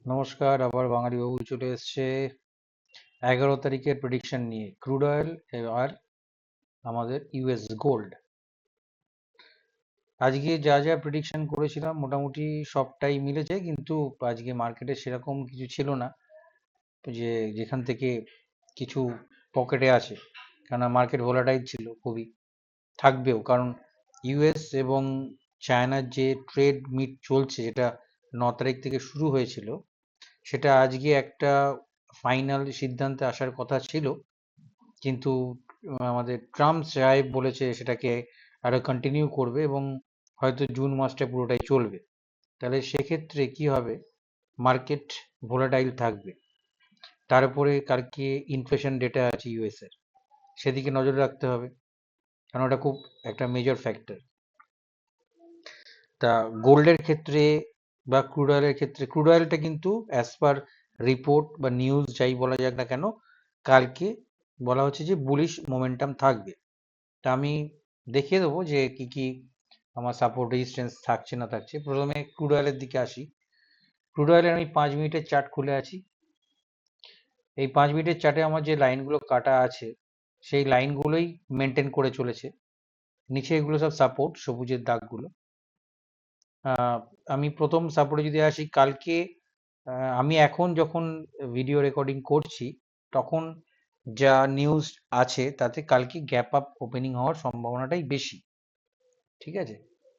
নমস্কার, আবার বাঙালি বাবু চলে এসছে 11 তারিখের প্রেডিকশন নিয়ে। ক্রুড অয়েল আর আমাদের ইউএস গোল্ড। আজকে যা যা প্রেডিকশন করেছিলাম মোটামুটি সবটাই মিলেছে, কিন্তু আজকে মার্কেটে সেরকম কিছু ছিল না যে যেখান থেকে কিছু পকেটে আছে, কেননা মার্কেট ভোলাটাইল ছিল খুবই, থাকবেও। কারণ ইউএস এবং চায়নার যে ট্রেড মিট চলছে, যেটা 9 তারিখ থেকে শুরু হয়েছিল, সেটা আজকে একটা ফাইনাল সিদ্ধান্তে আসার কথা ছিল, কিন্তু আমাদের ট্রাম্প সাহেব বলেছে সেটাকে আরো কন্টিনিউ করবে এবং হয়তো জুন মাসটা পুরোটাই চলবে। তাহলে সেক্ষেত্রে কি হবে, মার্কেট ভোলাটাইল থাকবে। তারপরে কালকে ইনফ্লেশন ডেটা আছে ইউএস এর, সেদিকে নজর রাখতে হবে, কারণ ওটা খুব একটা মেজর ফ্যাক্টর। তা গোল্ডের ক্ষেত্রে বা ক্রুড অয়েলের ক্ষেত্রে, ক্রুড অয়েলটা কিন্তু অ্যাজ পার রিপোর্ট বা নিউজ যাই বলা যাক না কেন, কালকে বলা হচ্ছে যে বুলিশ মোমেন্টাম থাকবে। তা আমি দেখিয়ে দেবো যে কি কি আমার সাপোর্ট রেজিস্ট্যান্স থাকছে না থাকছে। প্রথমে ক্রুড অয়েলের দিকে আসি। ক্রুড অয়েলের আমি 5 মিনিটের চার্ট খুলে আছি। এই 5 মিনিটের চার্টে আমার যে লাইনগুলো কাটা আছে, সেই লাইনগুলোই মেনটেন করে চলেছে। নিচে এগুলো সব সাপোর্ট, সবুজের দাগগুলো। আমি প্রথম সাপোর্টে যদি আসি, কালকে আমি এখন যখন ভিডিও রেকর্ডিং করছি, তখন যা নিউজ আছে তাতে কালকে গ্যাপ আপ ওপেনিং হওয়ার সম্ভাবনাটাই বেশি। ঠিক আছে,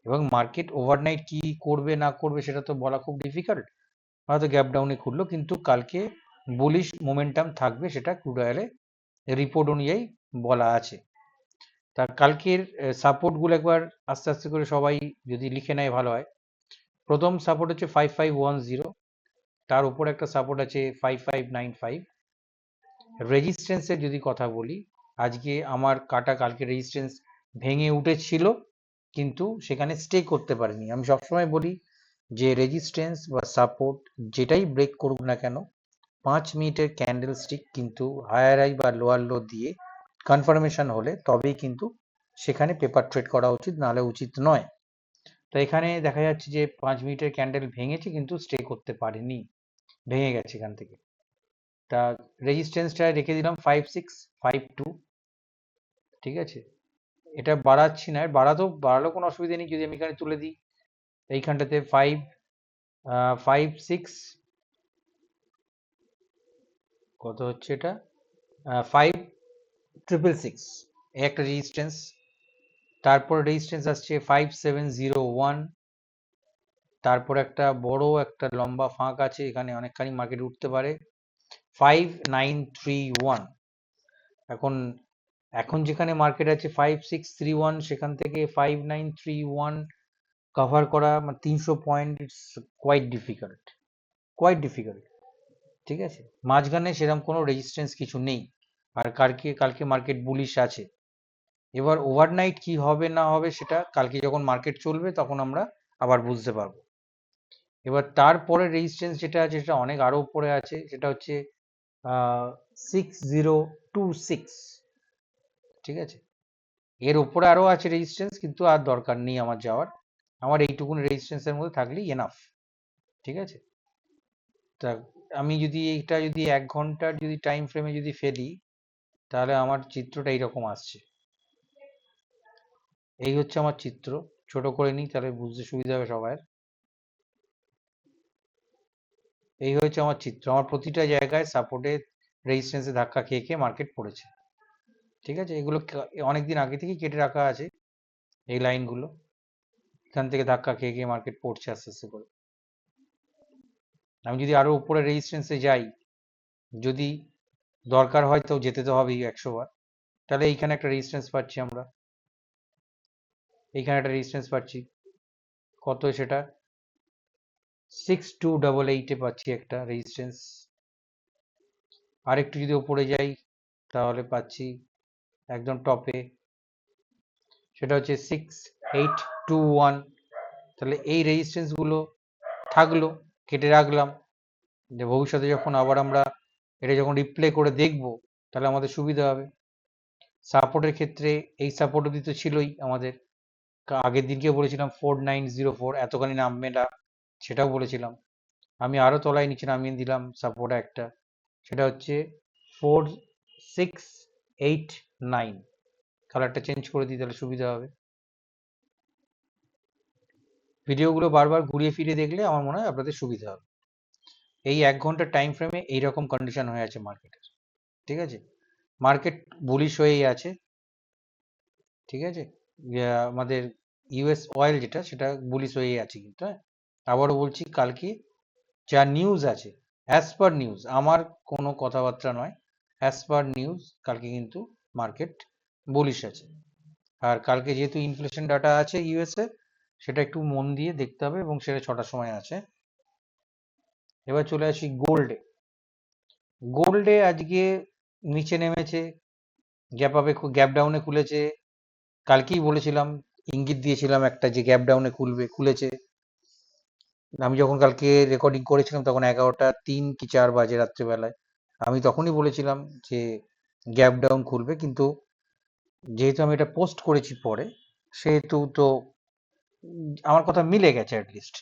এবং মার্কেট ওভারনাইট কি করবে না করবে সেটা তো বলা খুব ডিফিকাল্ট। হয়তো গ্যাপ ডাউনে খুললো, কিন্তু কালকে বুলিশ মোমেন্টাম থাকবে, সেটা ক্রুড অয়েলে রিপোর্ট অনুযায়ী বলা আছে। তা কালকের সাপোর্টগুলো একবার আস্তে আস্তে করে সবাই যদি লিখে নেয় ভালো হয়। প্রথম সাপোর্ট হচ্ছে 5510, তার উপর একটা সাপোর্ট আছে 5595। রেজিস্ট্যান্সের যদি কথা বলি, আজকে আমার কাটা কালকে রেজিস্ট্যান্স ভেঙে উঠেছিল, কিন্তু সেখানে স্টে করতে পারেনি। আমি সবসময় বলি যে রেজিস্ট্যান্স বা সাপোর্ট যেটাই ব্রেক করুক না কেন, 5 মিনিটের ক্যান্ডেল স্টিক কিন্তু হায়ার হাই বা লোয়ার লো দিয়ে কনফার্মেশন হলে তবেই কিন্তু সেখানে পেপার ট্রেড করা উচিত, নাহলে উচিত নয়। তো এখানে দেখা যাচ্ছে যে 5 মিনিটের ক্যান্ডেল ভেঙেছে কিন্তু স্টে করতে পারেনি, ভেঙে গেছে এখান থেকে। তা রেজিস্ট্যান্সটা রেখে দিলাম 5652। ঠিক আছে, এটা বাড়াচ্ছি না, বাড়ালেও কোনো অসুবিধা নেই যদি আমি এখানে তুলে দিই এইখানটাতে 56, কত হচ্ছে এটা, 5666, একটা রেজিস্ট্যান্স। তারপর রেজিস্ট্যান্স আসছে 5701। তারপর একটা বড় একটা লম্বা ফাঁক আছে, এখানে অনেকখানি মার্কেট উঠতে পারে, 5931। এখন এখন যেখানে মার্কেট আছে 5631, সেখান থেকে 5931 কভার করা মানে 300 পয়েন্ট, ইটস কোয়াইট ডিফিকাল্ট। ঠিক আছে, মাঝখানে সেরকম কোনো রেজিস্ট্যান্স কিছু নেই। আর কালকে কালকে মার্কেট বুলিশ আছে। এবার ওভারনাইট কি হবে না হবে সেটা কালকে যখন মার্কেট চলবে তখন আমরা আবার বুঝতে পারবো। এবার তারপরে রেজিস্ট্যান্স যেটা আছে সেটা অনেক আরো উপরে আছে, সেটা হচ্ছে 6026। ঠিক আছে, এর উপরে আরো আছে রেজিস্ট্যান্স, কিন্তু আর দরকার নেই আমার যাওয়ার, আমার এইটুকুন রেজিস্ট্যান্সের মধ্যে থাকলেই এনাফ। ঠিক আছে, তা আমি যদি এইটা যদি 1 ঘন্টার যদি টাইম ফ্রেমে যদি ফেলি, তাহলে আমার চিত্রটা এইরকম আসছে। এই হচ্ছে আমার চিত্র, ছোট করে নিই তাহলে বুঝতে সুবিধা হবে সবার। এই হচ্ছে আমার চিত্র, আমার প্রতিটা জায়গায় সাপোর্টে রেজিস্ট্যান্সে ধাক্কা খেয়ে খেয়ে মার্কেট পড়েছে। ঠিক আছে, এগুলো অনেকদিন আগে থেকেই কেটে রাখা আছে, এই লাইনগুলো। এখান থেকে ধাক্কা খেয়ে খেয়ে মার্কেট পড়ছে আস্তে আস্তে করে। আমি যদি আরো উপরে রেজিস্ট্যান্সে যাই, যদি দরকার হয় তো যেতে তো হবেই 100 বার, তাহলে এইখানে একটা রেজিস্ট্যান্স পাচ্ছি আমরা, এইখানে একটা রেজিস্ট্যান্স পাচ্ছি, কত সেটা 6288 পাচ্ছি একটা রেজিস্ট্যান্স। আরেকটু যদি উপরে যাই তাহলে পাচ্ছি একদম টপে, সেটা হচ্ছে 6821। তাহলে এই রেজিস্ট্যান্স গুলো থাকলো, কেটে রাখলাম, যে ভবিষ্যতে যখন আবার আমরা এটা যখন রিপ্লে করে দেখব তাহলে আমাদের সুবিধা হবে। সাপোর্টের ক্ষেত্রে এই সাপোর্ট অব্দি তো ছিলই আমাদের, আগের দিনকে বলেছিলাম 4904 এতখানি নামবে না, সেটাও বলেছিলাম। আমি আরো তলায় নিচে নামিয়ে দিলাম সাপোর্ট একটা, সেটা হচ্ছে 4689। কালারটা চেঞ্জ করে দিই তাহলে সুবিধা হবে। ভিডিওগুলো বারবার ঘুরিয়ে ফিরিয়ে দেখলে আমার মনে হয় আপনাদের সুবিধা হবে। এই 1 ঘন্টার টাইম ফ্রেমে এইরকম কন্ডিশন হয়ে আছে মার্কেটের। ঠিক আছে, মার্কেট বুলিশ হয়েই আছে। ঠিক আছে, আমাদের ইউএস অয়েল যেটা সেটা বুলিশ হয়েই আছে কিন্তু। হ্যাঁ, আবারও বলছি, কালকে যা নিউজ আছে, অ্যাজ পার নিউজ, আমার কোনো কথাবার্তা নয়, অ্যাজ পার নিউজ কালকে কিন্তু মার্কেট বুলিশ আছে। আর কালকে যেহেতু ইনফ্লেশন ডাটা আছে ইউএসএ, সেটা একটু মন দিয়ে দেখতে হবে, এবং সেটা 6টার সময় আছে। এবার চলে আসি গোল্ডে। গোল্ডে আজকে নিচে নেমেছে, গ্যাপ ডাউনে খুলেছে। কালকেই বলেছিলাম, ইঙ্গিত দিয়েছিলাম একটা, যে গ্যাপ ডাউনে খুলেছে। আমি যখন কালকে রেকর্ডিং করেছিলাম তখন 11টা 3 কি 4 বাজে রাত্রেবেলায়। আমি তখনই বলেছিলাম যে গ্যাপ ডাউন খুলবে, কিন্তু যেহেতু আমি এটা পোস্ট করেছি পরে, সেহেতু তো আমার কথা মিলে গেছে অ্যাটলিস্ট।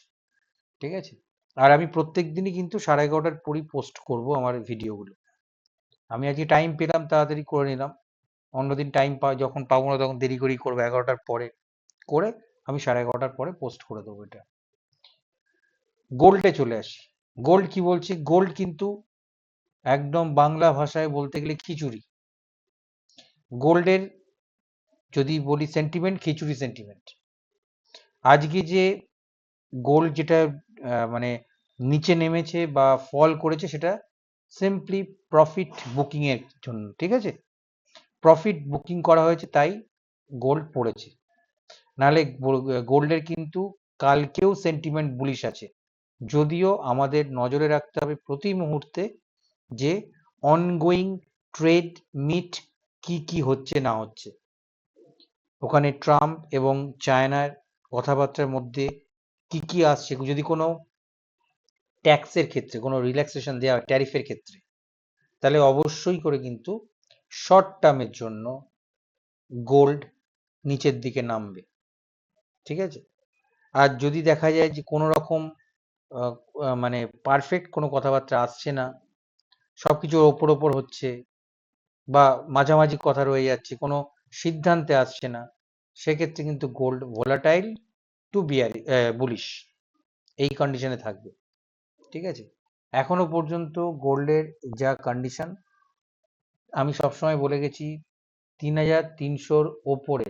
ঠিক আছে, আর আমি প্রত্যেক দিনই কিন্তু 11:30টার পরই পোস্ট করব আমার ভিডিওগুলো। আমি আজকে টাইম পেলাম তাড়াতাড়ি করে নিলাম, অন্যদিন টাইম যখন পাবো না তখন দেরি করেই করবো, 11টার পরে করে আমি 11:30টার পরে পোস্ট করে দেবো এটা। গোল্ডে চলে আসি। গোল্ড কি বলছে? গোল্ড কিন্তু একদম বাংলা ভাষায় বলতে গেলে খিচুড়ি। গোল্ডের যদি বলি সেন্টিমেন্ট, খিচুড়ি সেন্টিমেন্ট। আজকে যে গোল্ড যেটা মানে নিচে নেমেছে বা ফল করেছে, সেটা সিম্পলি প্রফিট বুকিং এর জন্য। ঠিক আছে, প্রফিট বুকিং করা হয়েছে তাই গোল্ড পড়েছে, নাহলে গোল্ডের কিন্তু কালকেও সেন্টিমেন্ট বুলিশ আছে। যদিও আমাদের নজরে রাখতে হবে প্রতি মুহূর্তে যে অনগোয়িং ট্রেড মিট কি কি হচ্ছে না হচ্ছে, ওখানে ট্রাম্প এবং চায়নার কথাবার্তার মধ্যে কি কি আসছে। যদি কোনো ট্যাক্সের ক্ষেত্রে কোনো রিল্যাক্সেশন দেওয়া হয় ট্যারিফের ক্ষেত্রে, তাহলে অবশ্যই করে কিন্তু শর্ট টার্মের জন্য গোল্ড নিচের দিকে নামবে। ঠিক আছে, আর যদি দেখা যায় যে কোনো রকম মানে পারফেক্ট কোনো কথাবার্তা আসছে না, সবকিছু ওপর হচ্ছে, বা মাঝামাঝি কথা রয়ে যাচ্ছে, কোনো সিদ্ধান্তে আসছে না, সেক্ষেত্রে কিন্তু গোল্ড ভোলাটাইল টু বিয়ারি বুলিশ এই কন্ডিশনে থাকবে। ঠিক আছে, এখনো পর্যন্ত গোল্ডের যা কন্ডিশন, আমি সবসময় বলে গেছি 3300-র ওপরে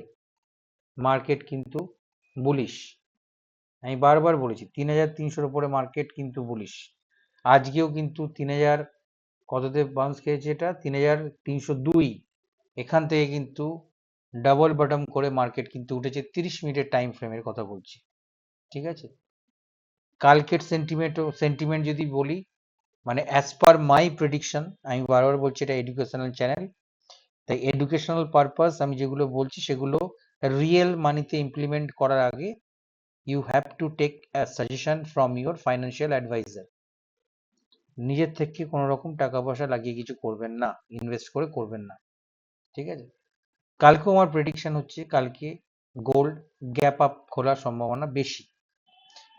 মার্কেট কিন্তু বুলিশ। আমি বারবার বলেছি 3300-র ওপরে মার্কেট কিন্তু বুলিশ। আজকেও কিন্তু 3000 কততে বাউন্স খেয়েছে, এটা 3302। এখান থেকে কিন্তু ডাবল বটম করে মার্কেট কিন্তু উঠেছে 30 মিনিটের টাইম ফ্রেমের কথা বলছি। ঠিক আছে, কালকের সেন্টিমেন্ট যদি বলি, মানে অ্যাজ পার মাই প্রেডিকশন, আমি বারবার বলছি এটা এডুকেশনাল চ্যানেল, তাই এডুকেশনাল পারপাস আমি যেগুলো বলছি সেগুলো রিয়েল মানিতে ইমপ্লিমেন্ট করার আগে you have to take a suggestion from your financial advisor. নিজের থেকে কোনো রকম টাকা পয়সা লাগিয়ে কিছু করবেন না, ইনভেস্ট করে করবেন না। ঠিক আছে, কালকেও আমার প্রেডিকশন হচ্ছে কালকে গোল্ড গ্যাপ আপ খোলার সম্ভাবনা বেশি,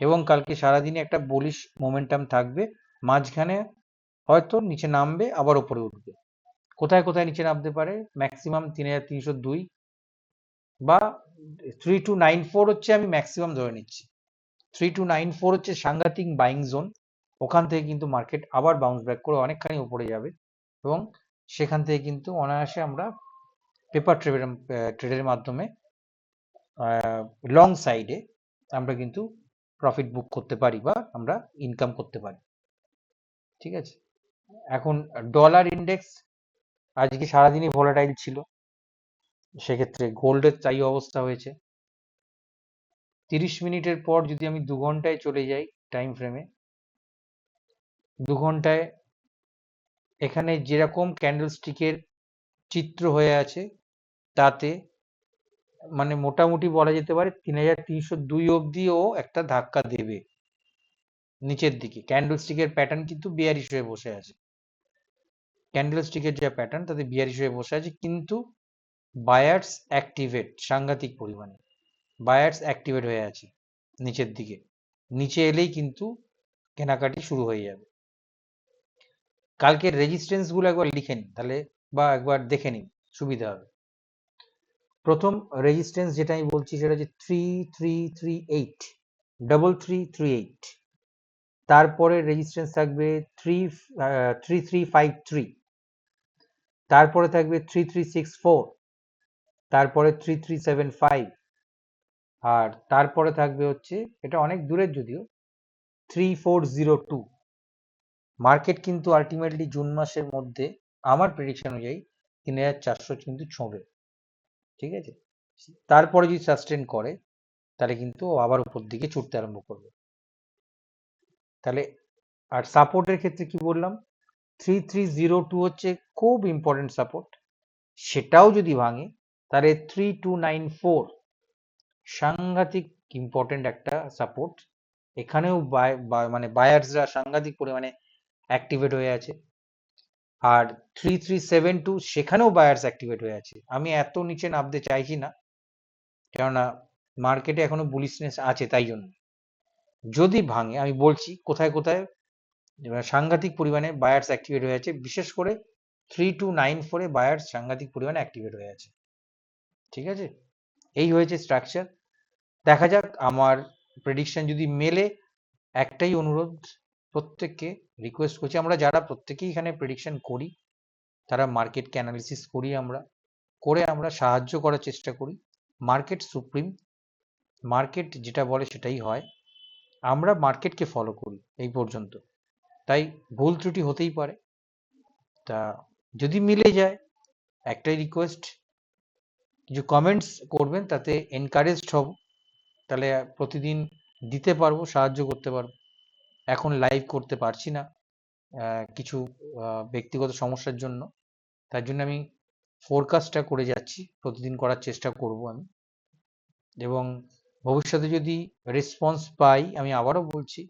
এবং কালকে সারাদিনে একটা বুলিশ মোমেন্টাম থাকবে, মাঝখানে হয়তো নিচে নামবে আবার উপরে উঠবে। কোথায় কোথায় নিচে নামতে পারে? ম্যাক্সিমাম 3302 বা 3294 হচ্ছে, আমি ম্যাক্সিমাম ধরে নিচ্ছি 3294 হচ্ছে সাংঘাতিক বাইং জোন। ওখান থেকে কিন্তু মার্কেট আবার বাউন্স ব্যাক করে অনেকখানি উপরে যাবে, এবং সেখান থেকে কিন্তু অনায়াসে আমরা পেপার ট্রেডের মাধ্যমে লং সাইডে আমরা কিন্তু প্রফিট বুক করতে পারি বা আমরা ইনকাম করতে পারি। ঠিক আছে, এখন ডলার ইন্ডেক্স আজকে সারাদিনই ভোলাটাইল ছিল, সেক্ষেত্রে গোল্ডের তাই অবস্থা হয়েছে। 30 মিনিটের পর যদি আমি 2 ঘন্টায় চলে যাই টাইম ফ্রেমে, 2 ঘন্টায় এখানে যেরকম ক্যান্ডেলস্টিকের চিত্র হয়ে আছে, তাতে মানে মোটামুটি বলা যেতে পারে 3302 অবধিও একটা ধাক্কা দেবে নিচের দিকে। ক্যান্ডেলস্টিকের প্যাটার্ন কিন্তু বিয়ারিশ হয়ে বসে আছে, ক্যান্ডেলস্টিকের যে প্যাটার্ন তাতে বিয়ারিশ হয়ে বসে আছে, কিন্তু বায়ার্স অ্যাক্টিভেট সাংঘাতিক পরিমাণে, বায়ার্স অ্যাক্টিভেট হয়ে আছে নিচের দিকে। নিচে এলেই কিন্তু কেনাকাটি শুরু হয়ে যাবে। কালকের রেজিস্ট্যান্স গুলো একবার লিখে নিন তাহলে, বা একবার দেখে নিন, সুবিধা হবে। প্রথম রেজিস্ট্যান্স যেটা আমি বলছি সেটা হচ্ছে 3338, 3338। তারপরে রেজিস্ট্যান্স থাকবে 3353, তারপরে থাকবে 3364, তারপরে 3375, আর তারপরে থাকবে হচ্ছে, এটা অনেক দূরের যদিও, 3402। মার্কেট কিন্তু আলটিমেটলি জুন মাসের মধ্যে আমার প্রেডিকশন অনুযায়ী 3400 কিন্তু ছোঁবে, ঠিক আছে? তারপরে যদি সাস্টেন করে তাহলে কিন্তু আবার উপর দিকে ছুটতে আরম্ভ করবে। তাহলে আর সাপোর্টের ক্ষেত্রে কি বললাম, 3302 হচ্ছে খুব ইম্পর্টেন্ট সাপোর্ট, সেটাও যদি ভাঙে তাহলে 3294 সাংঘাতিক ইম্পর্টেন্ট একটা সাপোর্ট। এখানেও মানে বায়ার্সরা সাংঘাতিক পরিমাণে অ্যাক্টিভেট হয়ে আছে। আর 3372 সেখানেও বায়ার্স অ্যাক্টিভেট হয়ে আছে। আমি এত নিচে নামতে চাইছি না, কেননা মার্কেটে এখনো বুলিশনেস আছে, তাই জন্য। যদি ভাঙে, আমি বলছি কোথায় কোথায় সাংঘাতিক পরিমাণে বায়ার্স অ্যাক্টিভেট হয়ে আছে, বিশেষ করে 3294-এ বায়ার্স সাংঘাতিক পরিমাণে অ্যাক্টিভেট হয়ে আছে, ঠিক আছে? এই হয়েছে স্ট্রাকচার। দেখা যাক, আমার প্রেডিকশন যদি মেলে, একটাই অনুরোধ, প্রত্যেককে রিকোয়েস্ট করছি, আমরা যারা প্রত্যেকেই এখানে প্রেডিকশন করি, তারা মার্কেটকে অ্যানালিসিস করি, আমরা সাহায্য করার চেষ্টা করি। মার্কেট সুপ্রিম, মার্কেট যেটা বলে সেটাই হয়, আমরা মার্কেটকে ফলো করি এই পর্যন্ত, তাই ভুল ত্রুটি হতেই পারে। তা যদি মিলে যায়, একটাই রিকোয়েস্ট, কিছু কমেন্টস করবেন, তাতে এনকারেজড হব, তাহলে প্রতিদিন দিতে পারবো, সাহায্য করতে পারবো। এখন লাইভ করতে পারছি না কিছু ব্যক্তিগত সমস্যার জন্য, তার জন্য আমি ফোরকাস্টটা করে যাচ্ছি, প্রতিদিন করার চেষ্টা করব আমি, এবং ভবিষ্যতে যদি রেসপন্স পাই, আমি আবারও বলছি,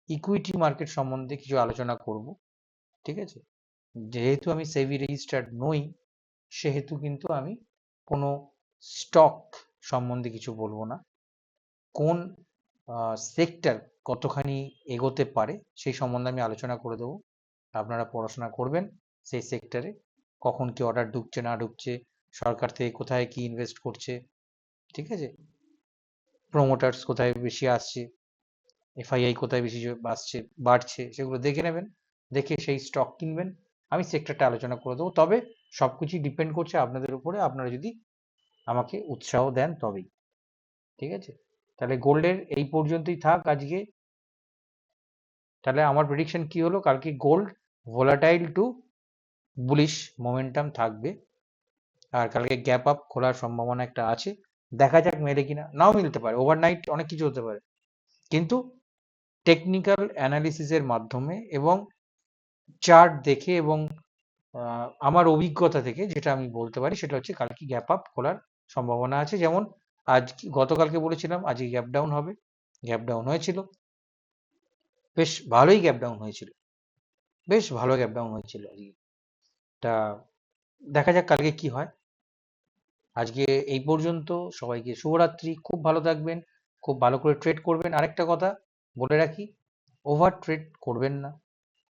ইকুইটি মার্কেট সম্বন্ধে কিছু আলোচনা করব, ঠিক আছে? যেহেতু আমি সেবি রেজিস্টার্ড নই, সেহেতু কিন্তু আমি কোনো স্টক সম্বন্ধে কিছু বলবো না। কোন সেক্টর কতখানি এগোতে পারে সেই সম্বন্ধে আমি আলোচনা করে দেবো, আপনারা পড়াশোনা করবেন সেই সেক্টরে, কখন কি অর্ডার ঢুকছে না ঢুকছে, সরকার থেকে কোথায় কি ইনভেস্ট করছে, ঠিক আছে? প্রমোটার্স কোথায় বেশি আসছে, এফআইআই কোথায় বেশি আসছে, বাড়ছে, সেগুলো দেখে নেবেন, দেখে সেই স্টক কিনবেন। আমি সেক্টরটা আলোচনা করে দেবো, তবে সবকিছুই ডিপেন্ড করছে আপনাদের উপরে, আপনারা যদি আমাকে উৎসাহ দেন তবেই, ঠিক আছে? তাহলে গোল্ডের এই পর্যন্তই থাক আজকে। তাহলে আমার প্রেডিকশন কি হলো, কালকে gold volatile to bullish momentum থাকবে, আর কালকে গ্যাপ আপ খোলার সম্ভাবনা একটা আছে, দেখা যাক মেলে কিনা, নাও মিলতে পারে, ওভারনাইট অনেক কিছু হতে পারে, কিন্তু টেকনিক্যাল অ্যানালিসিসের মাধ্যমে এবং চার্ট দেখে এবং আমার অভিজ্ঞতা থেকে যেটা আমি বলতে পারি, সেটা হচ্ছে কালকে গ্যাপ আপ খোলার সম্ভাবনা আছে। যেমন আজ, গতকালকে বলেছিলাম আজকে গ্যাপ ডাউন হবে, গ্যাপ ডাউন হয়েছিল, বেশ ভালোই গ্যাপ ডাউন হয়েছিল, বেশ ভালো গ্যাপ ডাউন হয়েছিল আজকে। তা দেখা যাক কালকে কি হয়। আজকে এই পর্যন্ত, সবাইকে শুভরাত্রি, খুব ভালো থাকবেন, খুব ভালো করে ট্রেড করবেন। আরেকটা কথা বলে রাখি, ওভার ট্রেড করবেন না,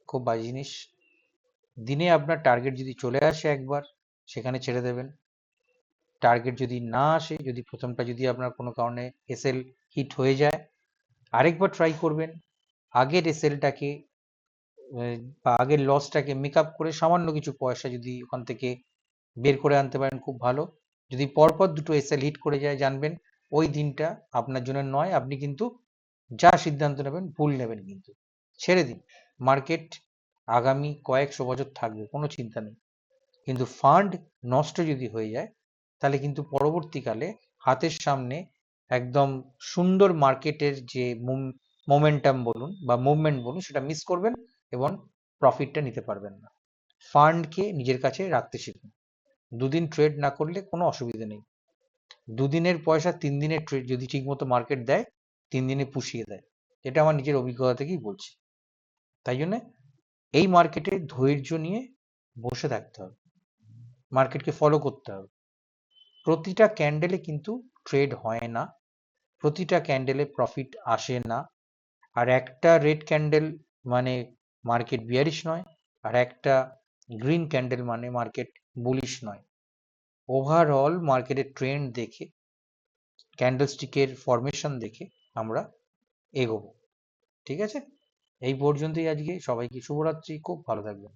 খুব বাজে জিনিস। দিনে আপনার টার্গেট যদি চলে আসে একবার, সেখানে ছেড়ে দেবেন। টার্গেট যদি না আসে, যদি প্রথমটা যদি আপনার কোনো কারণে এসএল হিট হয়ে যায়, আরেকবার ট্রাই করবেন। আগের এসএলটাকে বা আগের লসটাকে মেক আপ করে সামান্য কিছু পয়সা যদি ওখান থেকে বের করে আনতে পারেন, খুব ভালো। যদি পরপর দুটো এসএল হিট করে যায়, জানবেন ওই দিনটা আপনার জন্য নয়, আপনি কিন্তু যা সিদ্ধান্ত নেবেন ভুল নেবেন, কিন্তু ছেড়ে দিন। মার্কেট আগামী কয়েকশো বছর থাকবে, কোনো চিন্তা নেই, কিন্তু ফান্ড নষ্ট যদি হয়ে যায়, তাহলে কিন্তু পরবর্তীকালে হাতের সামনে একদম সুন্দর মার্কেটের যে মোমেন্টাম বলুন বা মুভমেন্ট বলুন, সেটা মিস করবেন এবং প্রফিটটা নিতে পারবেন না। ফান্ডকে নিজের কাছে রাখতে শিখুন। দুদিন ট্রেড না করলে কোনো অসুবিধা নেই, দুদিনের পয়সা 3 দিনের ট্রেড যদি ঠিকমতো মার্কেট দেয়, 3 দিনে পুষিয়ে দেয়, এটা আমার নিজের অভিজ্ঞতা থেকেই বলছি। তাই জন্য এই মার্কেটে ধৈর্য নিয়ে বসে থাকতে হবে, মার্কেটকে ফলো করতে হবে। প্রতিটা ক্যান্ডেলে কিন্তু ট্রেড হয় না, প্রতিটা ক্যান্ডেলে প্রফিট আসে না, আর একটা রেড ক্যান্ডেল মানে মার্কেট বিয়ারিশ নয়, আর একটা গ্রিন ক্যান্ডেল মানে মার্কেট বুলিশ নয়। ওভারঅল মার্কেটের ট্রেন্ড দেখে, ক্যান্ডেলস্টিকের ফরমেশন দেখে আমরা এগোবো। ঠিক আছে, এই পর্যন্তই আজকে। সবাইকে শুভরাত্রি, খুব ভালো থাকবেন।